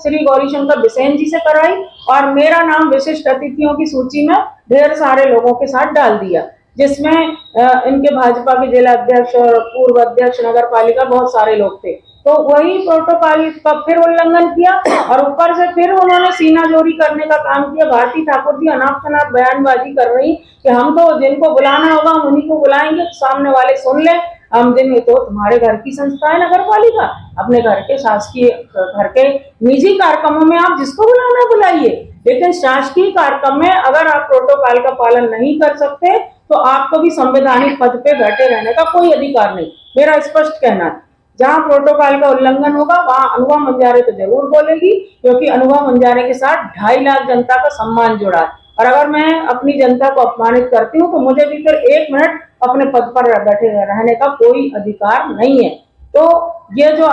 श्री गौरीशंकर बिसेन जी से कराई और मेरा नाम विशिष्ट अतिथियों की सूची में ढेर सारे लोगों के साथ डाल दिया, जिसमें इनके भाजपा के जिला अध्यक्ष और पूर्व अध्यक्ष नगर पालिका बहुत सारे लोग थे। तो वही प्रोटोकॉल का फिर उल्लंघन किया और ऊपर से फिर उन्होंने सीनाजोरी करने का काम किया। भारती ठाकुर जी अनाप शनाप बयानबाजी कर रही कि हम तो जिनको बुलाना होगा हम उन्हीं को बुलाएंगे, सामने वाले सुन ले। हम दिन में तो तुम्हारे घर की संस्था है नगर पालिका, अपने घर के शासकीय घर के निजी कार्यक्रमों में आप जिसको बुलाना बुलाइए, लेकिन शासकीय कार्यक्रम में अगर आप प्रोटोकॉल का पालन नहीं कर सकते तो आपको भी संवैधानिक पद पे बैठे रहने का कोई अधिकार नहीं। मेरा स्पष्ट कहना है, जहां प्रोटोकॉल का उल्लंघन होगा वहां अनुभव मंजारे तो जरूर बोलेगी, क्योंकि अनुभव मंजारे के साथ 2.5 लाख जनता का सम्मान जुड़ा है। और अगर मैं अपनी जनता को अपमानित करती हूँ तो मुझे भी फिर 1 मिनट अपने पद पर बैठे रहने का कोई अधिकार नहीं है। तो ये जो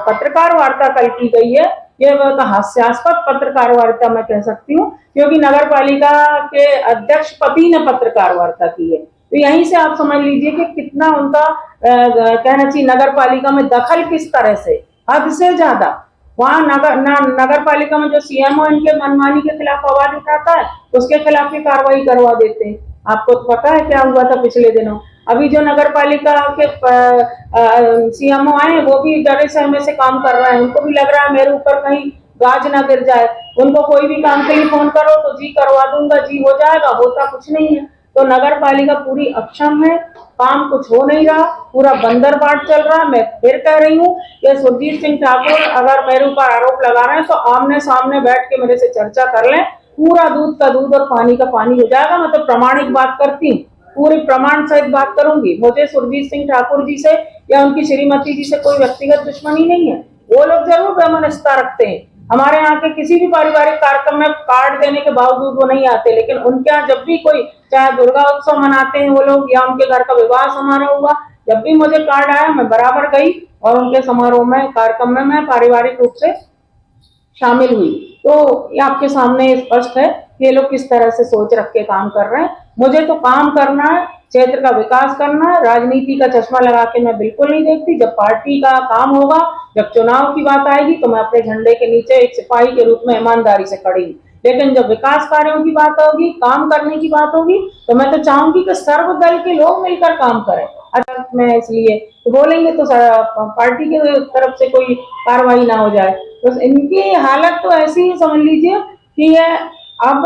पत्रकार वार्ता कल की गई है, ये बहुत हास्यास्पद पत्रकार वार्ता मैं कह सकती हूँ, क्योंकि नगर पालिका के अध्यक्ष पति ने पत्रकार वार्ता की है। तो यहीं से आप समझ लीजिए कि कितना उनका कहना चाहिए नगर पालिका में दखल किस तरह से, हद से ज्यादा। वहां नगर पालिका में जो सीएमओ इनके मनमानी के खिलाफ आवाज उठाता है उसके खिलाफ भी कार्रवाई करवा देते हैं। आपको तो पता है क्या हुआ था पिछले दिनों। अभी जो नगर पालिका के सीएमओ आए वो भी डरे सहमे से काम कर रहे हैं, उनको भी लग रहा है मेरे ऊपर कहीं गाज ना गिर जाए। उनको कोई भी काम के लिए फोन करो तो जी करवा दूंगा, जी हो जाएगा, होता कुछ नहीं है। तो नगर पालिका पूरी अक्षम है, काम कुछ हो नहीं रहा, पूरा बंदरबाट चल रहा है। मैं फिर कह रही हूँ कि सुरजीत सिंह ठाकुर अगर मेरे ऊपर आरोप लगा रहे हैं तो आमने सामने बैठ के मेरे से चर्चा कर लें, पूरा दूध का दूध और पानी का पानी हो जाएगा। मैं तो प्रामाणिक बात करती हूँ, पूरी प्रमाण सहित बात करूंगी। मुझे सुरजीत सिंह ठाकुर जी से या उनकी श्रीमती जी से कोई व्यक्तिगत दुश्मनी नहीं है। वो लोग जरूर वैमनस्यता रखते हैं, हमारे यहाँ के किसी भी पारिवारिक कार्यक्रम में कार्ड देने के बावजूद वो नहीं आते, लेकिन उनके यहाँ जब भी कोई चाहे दुर्गा उत्सव मनाते हैं वो लोग या उनके घर का विवाह समारोह हुआ, जब भी मुझे कार्ड आया मैं बराबर गई और उनके समारोह में कार्यक्रम में मैं पारिवारिक रूप से शामिल हुई। तो ये आपके सामने स्पष्ट है ये लोग किस तरह से सोच रख के काम कर रहे हैं। मुझे तो काम करना है, क्षेत्र का विकास करना है, राजनीति का चश्मा लगा के मैं बिल्कुल नहीं देखती। जब पार्टी का काम होगा, जब चुनाव की बात आएगी तो मैं अपने झंडे के नीचे एक सिपाही के रूप में ईमानदारी से खड़ी हूँ, लेकिन जब विकास कार्यों की बात होगी, काम करने की बात होगी, तो मैं तो चाहूंगी कि सर्वदल के लोग मिलकर काम करें। अगर मैं इसलिए तो बोलेंगे तो पार्टी की तरफ से कोई कार्रवाई ना हो जाए। तो इनकी हालत तो ऐसी ही समझ लीजिए कि ये अब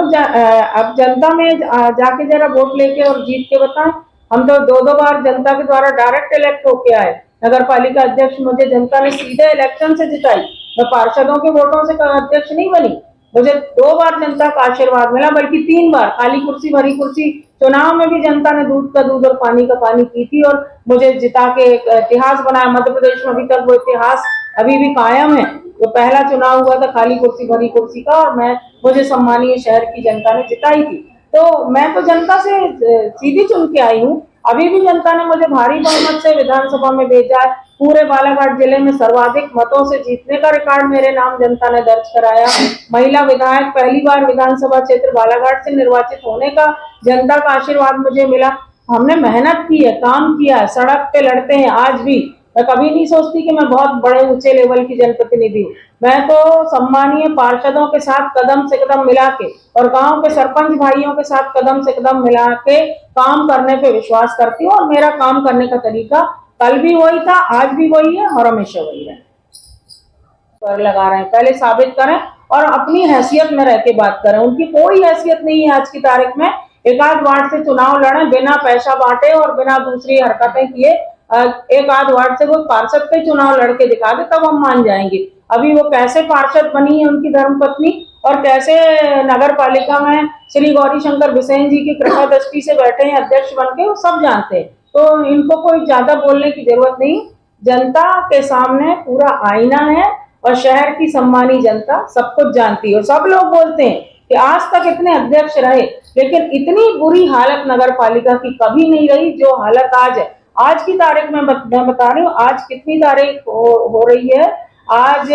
जनता में जाके जरा वोट लेके और जीत के बताएं। हम तो 2-2 बार जनता के द्वारा डायरेक्ट इलेक्ट होके आए। नगर पालिका अध्यक्ष मुझे जनता ने सीधे इलेक्शन से जिताई, मैं पार्षदों के वोटों से अध्यक्ष नहीं बनी। मुझे 2 बार जनता का आशीर्वाद मिला, बल्कि 3 बार। खाली कुर्सी भरी कुर्सी चुनाव में भी जनता ने दूध का दूध और पानी का पानी की थी और मुझे जिता के एक इतिहास बनाया। मध्य प्रदेश में अभी तक वो इतिहास अभी भी कायम है। जो पहला चुनाव हुआ था खाली कुर्सी भरी कुर्सी का और मुझे सम्मानीय शहर की जनता ने जिताई थी। तो मैं तो जनता से सीधी चुन के आई हूँ। अभी भी जनता ने मुझे भारी बहुमत से विधानसभा में भेजा है। पूरे बालाघाट जिले में सर्वाधिक मतों से जीतने का रिकॉर्ड मेरे नाम जनता ने दर्ज कराया। महिला विधायक पहली बार विधानसभा क्षेत्र बालाघाट से निर्वाचित होने का जनता का आशीर्वाद मुझे मिला। हमने मेहनत की है, काम किया है, सड़क पे लड़ते हैं आज भी। मैं कभी नहीं सोचती कि मैं बहुत बड़े ऊंचे लेवल की जनप्रतिनिधि हूँ। मैं तो सम्मानीय पार्षदों के साथ कदम से कदम मिला के और गांव के सरपंच भाइयों के साथ कदम से कदम मिला के काम करने पे विश्वास करती हूँ और मेरा काम करने का तरीका कल भी वही था, आज भी वही है और हमेशा वही है। पर लगा रहे हैं, पहले साबित करें और अपनी हैसियत में रह के बात करें। उनकी कोई हैसियत नहीं है आज की तारीख में। एक आध वार्ड से चुनाव लड़े बिना पैसा बांटे और बिना दूसरी हरकतें किए, एक आध वार्ड से वो पार्षद के चुनाव लड़के दिखा दे तब हम मान जाएंगे। अभी वो कैसे पार्षद बनी है उनकी धर्मपत्नी और कैसे नगर पालिका में श्री गौरीशंकर बिसेन जी की कृपा दृष्टि से बैठे हैं अध्यक्ष बन के, वो सब जानते हैं। तो इनको कोई ज्यादा बोलने की जरूरत नहीं। जनता के सामने पूरा आईना है और शहर की सम्मानी जनता सब कुछ जानती है। और सब लोग बोलते हैं कि आज तक इतने अध्यक्ष रहे लेकिन इतनी बुरी हालत नगर पालिका की कभी नहीं रही जो हालत आज है। आज की तारीख में मैं बता रही हूँ, आज कितनी तारीख हो रही है, आज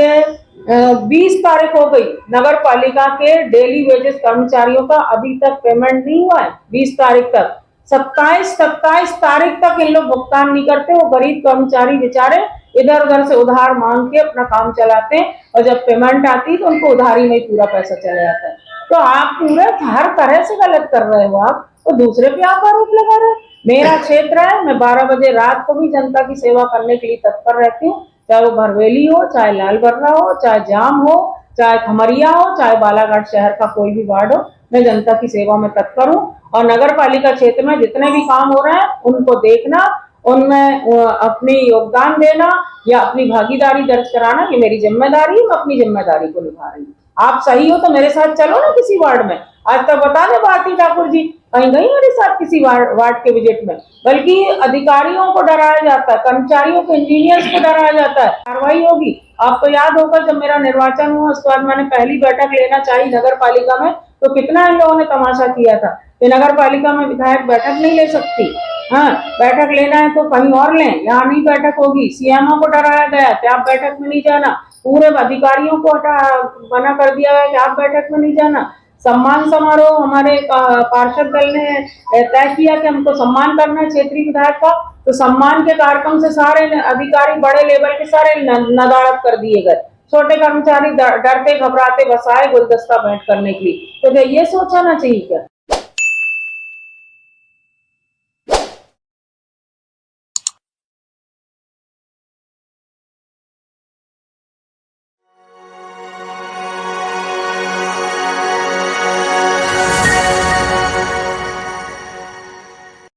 20 तारीख हो गई। नगर पालिका के डेली वेजेस कर्मचारियों का अभी तक पेमेंट नहीं हुआ है। 20 तारीख तक, 27 तारीख तक इन लोग भुगतान नहीं करते। वो गरीब कर्मचारी बेचारे इधर उधर से उधार मांग के अपना काम चलाते हैं, और जब पेमेंट आती है तो उनको उधारी में ही पूरा पैसा चला जाता है। तो आप पूरे हर तरह से गलत कर रहे हो, आप तो दूसरे पे आप आरोप लगा रहे हो। मेरा क्षेत्र है, मैं 12 बजे रात को भी जनता की सेवा करने के लिए तत्पर रहती हूँ, चाहे वो भरवेली हो, चाहे लाल बर्रा हो, चाहे जाम हो, चाहे खमरिया हो, चाहे बालाघाट शहर का कोई भी वार्ड हो, मैं जनता की सेवा में तत्पर हूँ। और नगर पालिका क्षेत्र में जितने भी काम हो रहे हैं उनको देखना, उनमें अपनी योगदान देना या अपनी भागीदारी दर्ज कराना, ये मेरी जिम्मेदारी है, मैं अपनी जिम्मेदारी को निभा रही हूँ। आप सही हो तो मेरे साथ चलो ना किसी वार्ड में। आज तक बता दें भारती ठाकुर जी कहीं गई मेरे साथ किसी वार्ड के विजिट में? बल्कि अधिकारियों को डराया जाता है, कर्मचारियों को, इंजीनियर्स को डराया जाता है, कार्रवाई होगी। आपको याद होगा जब मेरा निर्वाचन हुआ उसके बाद मैंने पहली बैठक लेना चाहिए नगर पालिका में, तो कितना इन लोगों ने तमाशा किया था कि नगर पालिका में विधायक बैठक नहीं ले सकती, हाँ बैठक लेना है तो कहीं और लें, यहाँ नहीं बैठक होगी। सीएमओ को डराया गया कि आप बैठक में नहीं जाना, पूरे अधिकारियों को मना कर दिया गया कि आप बैठक में नहीं जाना। सम्मान समारोह हमारे पार्षद दल ने तय किया कि हमको सम्मान करना है क्षेत्रीय विधायक का, तो सम्मान के कार्यक्रम से सारे अधिकारी बड़े लेवल के सारे नदारद कर दिए गए। छोटे कर्मचारी डरते घबराते बसाए गुलदस्ता भेंट करने के लिए। तो क्या ये सोचना चाहिए क्या?